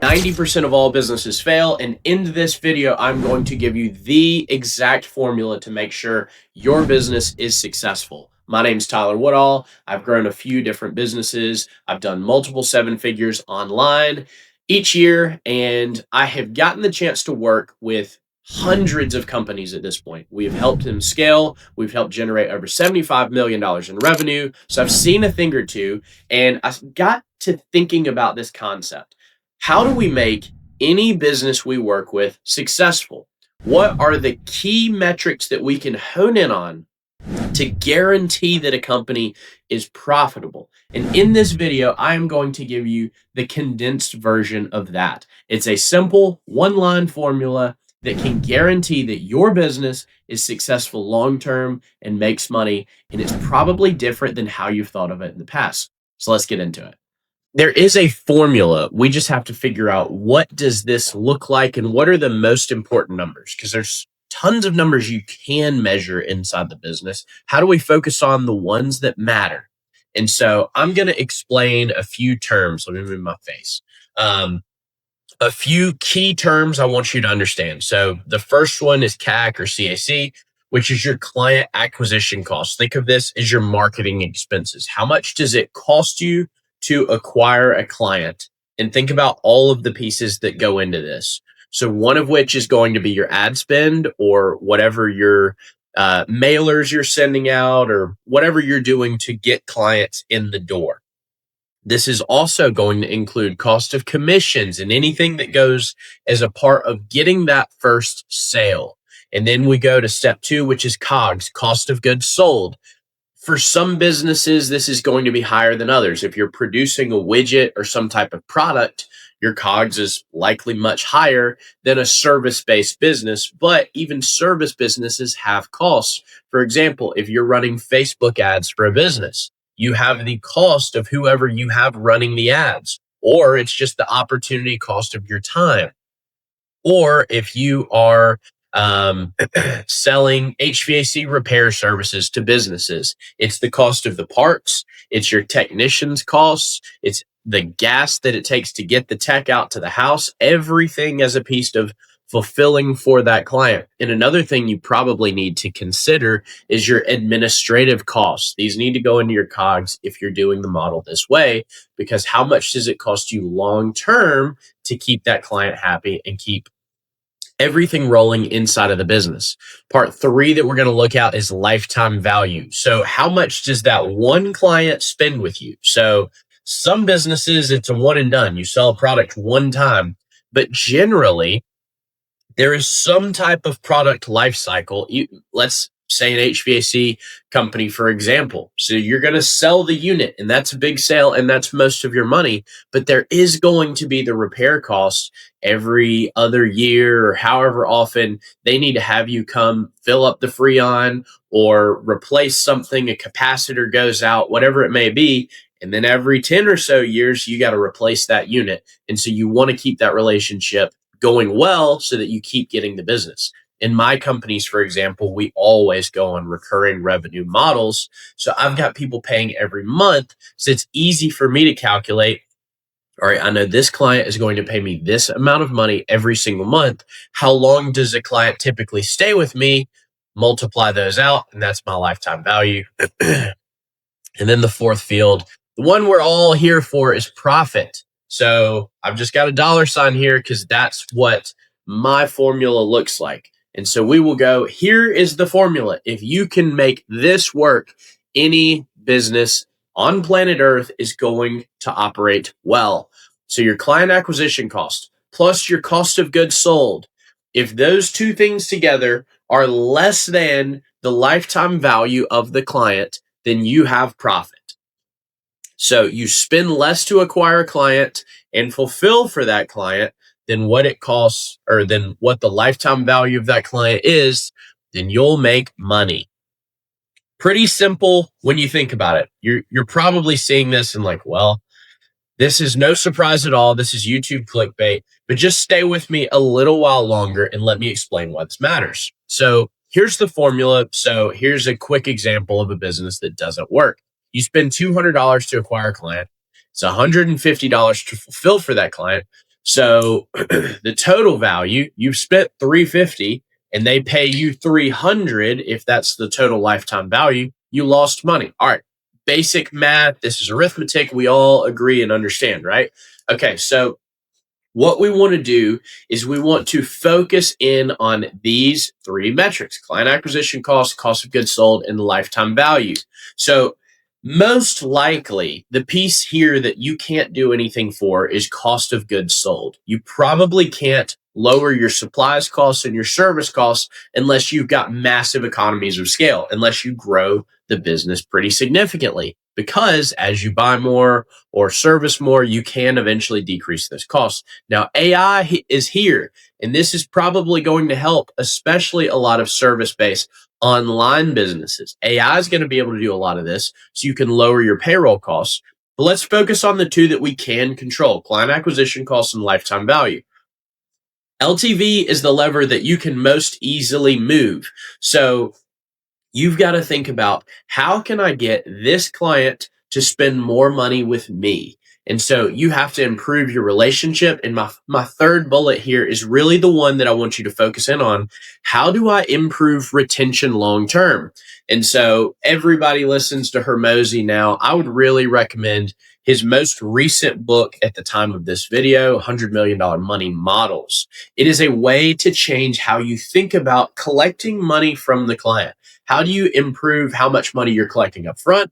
90% of all businesses fail, and in this video, I'm going to give you the exact formula to make sure your business is successful. My name's Tyler Woodall. I've grown a few different businesses. I've done multiple seven figures online each year, and I have gotten the chance to work with hundreds of companies at this point. We have helped them scale. We've helped generate over $75 million in revenue. So I've seen a thing or two, and I got to thinking about this concept. How do we make any business we work with successful? What are the key metrics that we can hone in on to guarantee that a company is profitable? And in this video, I am going to give you the condensed version of that. It's a simple one-line formula that can guarantee that your business is successful long-term and makes money. And it's probably different than how you've thought of it in the past. So let's get into it. There is a formula. We just have to figure out, what does this look like and what are the most important numbers? Because there's tons of numbers you can measure inside the business. How do we focus on the ones that matter? And so I'm going to explain a few terms. Let me move my face. A few key terms I want you to understand. So the first one is CAC or CAC, which is your client acquisition cost. Think of this as your marketing expenses. How much does it cost you to acquire a client? And think about all of the pieces that go into this. So one of which is going to be your ad spend, or whatever your mailers you're sending out, or whatever you're doing to get clients in the door. This is also going to include cost of commissions and anything that goes as a part of getting that first sale. And then we go to step 2, which is COGS, cost of goods sold. For some businesses, this is going to be higher than others. If you're producing a widget or some type of product, your COGS is likely much higher than a service-based business, but even service businesses have costs. For example, if you're running Facebook ads for a business, you have the cost of whoever you have running the ads, or it's just the opportunity cost of your time. Or if you are selling HVAC repair services to businesses, it's the cost of the parts, it's your technician's costs, it's the gas that it takes to get the tech out to the house, everything as a piece of fulfilling for that client. And another thing you probably need to consider is your administrative costs. These need to go into your COGS if you're doing the model this way, because how much does it cost you long term to keep that client happy and keep everything rolling inside of the business? Part 3 that we're going to look at is lifetime value. So how much does that one client spend with you? So some businesses, it's a one and done. You sell a product one time, but generally there is some type of product life cycle. Let's say an HVAC company, for example. So you're going to sell the unit, and that's a big sale, and that's most of your money. But there is going to be the repair costs every other year, or however often they need to have you come fill up the Freon or replace something, a capacitor goes out, whatever it may be. And then every 10 or so years, you got to replace that unit. And so you want to keep that relationship going well so that you keep getting the business. In my companies, for example, we always go on recurring revenue models. So I've got people paying every month. So it's easy for me to calculate, all right, I know this client is going to pay me this amount of money every single month. How long does a client typically stay with me? Multiply those out, and that's my lifetime value. And then the fourth field, the one we're all here for, is profit. So I've just got a dollar sign here because that's what my formula looks like. And so we will go, here is the formula. If you can make this work, any business on planet Earth is going to operate well. So your client acquisition cost plus your cost of goods sold, if those two things together are less than the lifetime value of the client, then you have profit. So you spend less to acquire a client and fulfill for that client than what it costs, or than what the lifetime value of that client is, then you'll make money. Pretty simple when you think about it. You're probably seeing this and like, well, this is no surprise at all. This is YouTube clickbait, but just stay with me a little while longer and let me explain why this matters. So here's the formula. So here's a quick example of a business that doesn't work. You spend $200 to acquire a client. It's $150 to fulfill for that client. So the total value, you've spent 350 and they pay you 300. If that's the total lifetime value, you lost money. All right. Basic math. This is arithmetic. We all agree and understand, right? Okay. So what we want to do is we want to focus in on these three metrics: client acquisition cost, cost of goods sold, and lifetime value. So most likely the piece here that you can't do anything for is cost of goods sold. You probably can't lower your supplies costs and your service costs unless you've got massive economies of scale, unless you grow the business pretty significantly, because as you buy more or service more, you can eventually decrease those costs. Now, AI is here, and this is probably going to help, especially a lot of service-based online businesses. AI is going to be able to do a lot of this, so you can lower your payroll costs. But let's focus on the two that we can control: client acquisition costs and lifetime value. LTV is the lever that you can most easily move. So you've got to think about, how can I get this client to spend more money with me? And so you have to improve your relationship. And my third bullet here is really the one that I want you to focus in on. How do I improve retention long term? And so everybody listens to Hermosi now. I would really recommend his most recent book at the time of this video, $100 million Money Models. It is a way to change how you think about collecting money from the client. How do you improve how much money you're collecting up front?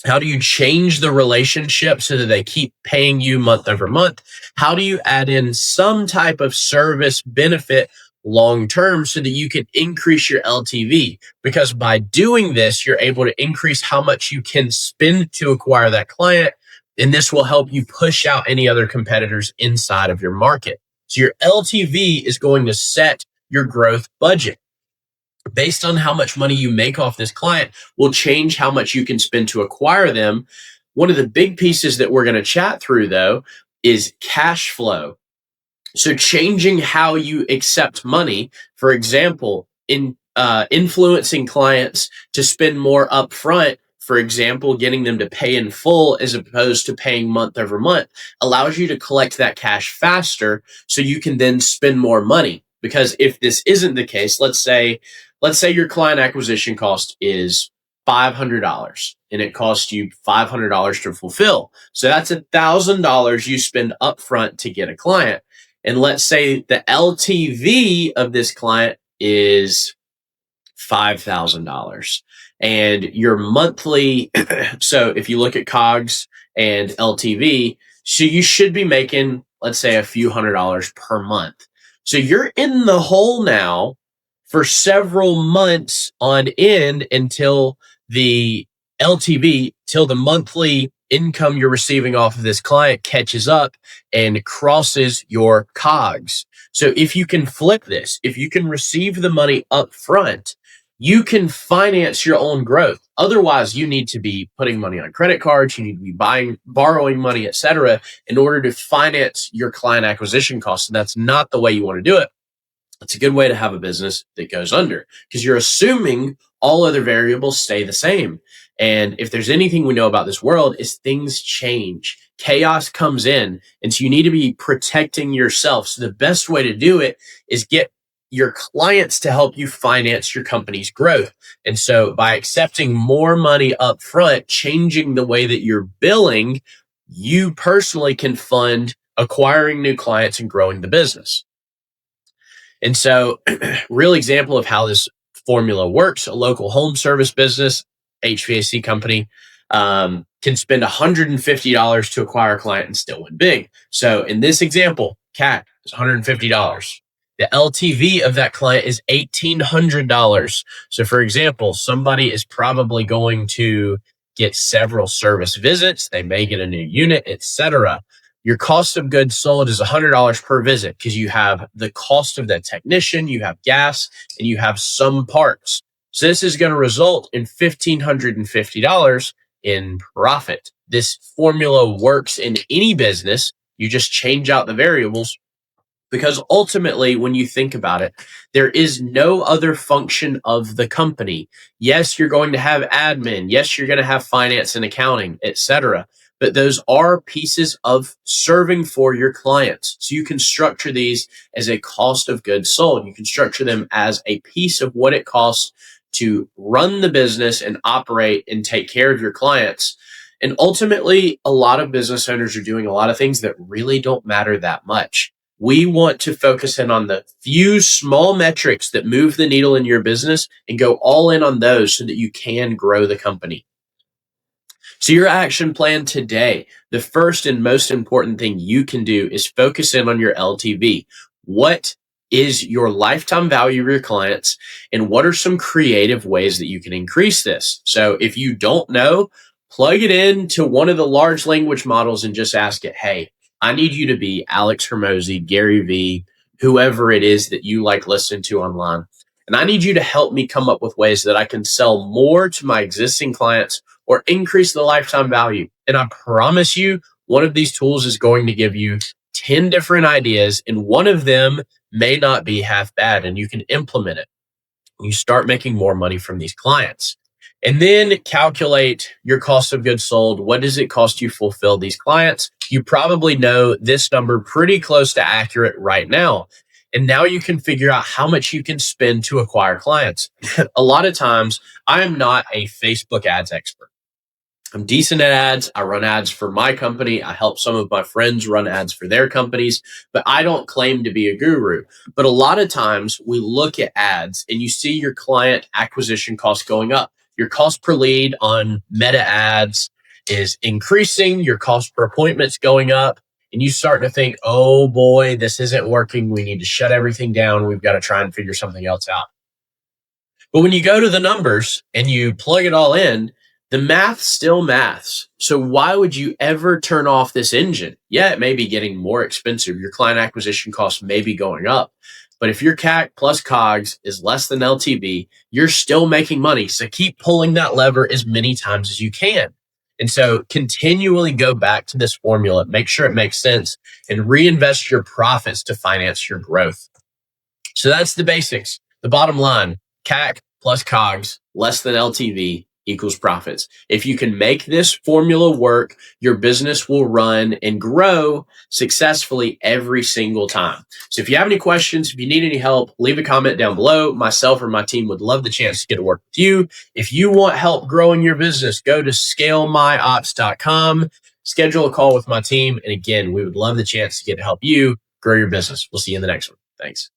How do you change the relationship so that they keep paying you month over month? How do you add in some type of service benefit long term so that you can increase your LTV? Because by doing this, you're able to increase how much you can spend to acquire that client. And this will help you push out any other competitors inside of your market. So your LTV is going to set your growth budget. Based on how much money you make off this client will change how much you can spend to acquire them. One of the big pieces that we're going to chat through, though, is cash flow. So changing how you accept money, for example, in influencing clients to spend more upfront, for example, getting them to pay in full as opposed to paying month over month, allows you to collect that cash faster so you can then spend more money. Because if this isn't the case, let's say your client acquisition cost is $500 and it costs you $500 to fulfill. So that's $1,000 you spend upfront to get a client. And let's say the LTV of this client is $5,000 and your monthly. So if you look at COGS and LTV, so you should be making, let's say, a few $100s per month. So you're in the hole now for several months on end until the LTV, till the monthly income you're receiving off of this client catches up and crosses your COGS. So if you can flip this, if you can receive the money up front, you can finance your own growth. Otherwise, you need to be putting money on credit cards, you need to be borrowing money, etc., in order to finance your client acquisition costs. And that's not the way you want to do it. It's a good way to have a business that goes under, because you're assuming all other variables stay the same. And if there's anything we know about this world, is things change. Chaos comes in. And so you need to be protecting yourself. So the best way to do it is get your clients to help you finance your company's growth. And so by accepting more money up front, changing the way that you're billing, you personally can fund acquiring new clients and growing the business. And so, real example of how this formula works: a local home service business, HVAC company, can spend $150 to acquire a client and still win big. So in this example, CAC is $150. The LTV of that client is $1,800. So for example, somebody is probably going to get several service visits. They may get a new unit, etc. Your cost of goods sold is $100 per visit, because you have the cost of that technician, you have gas, and you have some parts. So this is going to result in $1,550 in profit. This formula works in any business. You just change out the variables, because ultimately, when you think about it, there is no other function of the company. Yes, you're going to have admin. Yes, you're going to have finance and accounting, etc. but those are pieces of serving for your clients. So you can structure these as a cost of goods sold. You can structure them as a piece of what it costs to run the business and operate and take care of your clients. And ultimately, a lot of business owners are doing a lot of things that really don't matter that much. We want to focus in on the few small metrics that move the needle in your business and go all in on those so that you can grow the company. So your action plan today, the first and most important thing you can do is focus in on your LTV. What is your lifetime value of your clients, and what are some creative ways that you can increase this? So if you don't know, plug it into one of the large language models and just ask it, hey, I need you to be Alex Hermosi, Gary Vee, whoever it is that you like listening to online. And I need you to help me come up with ways that I can sell more to my existing clients or increase the lifetime value. And I promise you, one of these tools is going to give you 10 different ideas, and one of them may not be half bad, and you can implement it. You start making more money from these clients. And then calculate your cost of goods sold. What does it cost you to fulfill these clients? You probably know this number pretty close to accurate right now. And now you can figure out how much you can spend to acquire clients. A lot of times, I am not a Facebook ads expert. I'm decent at ads. I run ads for my company. I help some of my friends run ads for their companies, but I don't claim to be a guru. But a lot of times we look at ads and you see your client acquisition costs going up. Your cost per lead on Meta ads is increasing. Your cost per appointment's going up. And you start to think, oh boy, this isn't working. We need to shut everything down. We've got to try and figure something else out. But when you go to the numbers and you plug it all in, the math still maths. So why would you ever turn off this engine? Yeah, it may be getting more expensive. Your client acquisition costs may be going up. But if your CAC plus COGS is less than LTV, you're still making money. So keep pulling that lever as many times as you can. And so continually go back to this formula, make sure it makes sense, and reinvest your profits to finance your growth. So that's the basics. The bottom line, CAC plus COGS less than LTV equals profits. If you can make this formula work, your business will run and grow successfully every single time. So if you have any questions, if you need any help, leave a comment down below. Myself or my team would love the chance to get to work with you. If you want help growing your business, go to scalemyops.com, schedule a call with my team. And again, we would love the chance to get to help you grow your business. We'll see you in the next one. Thanks.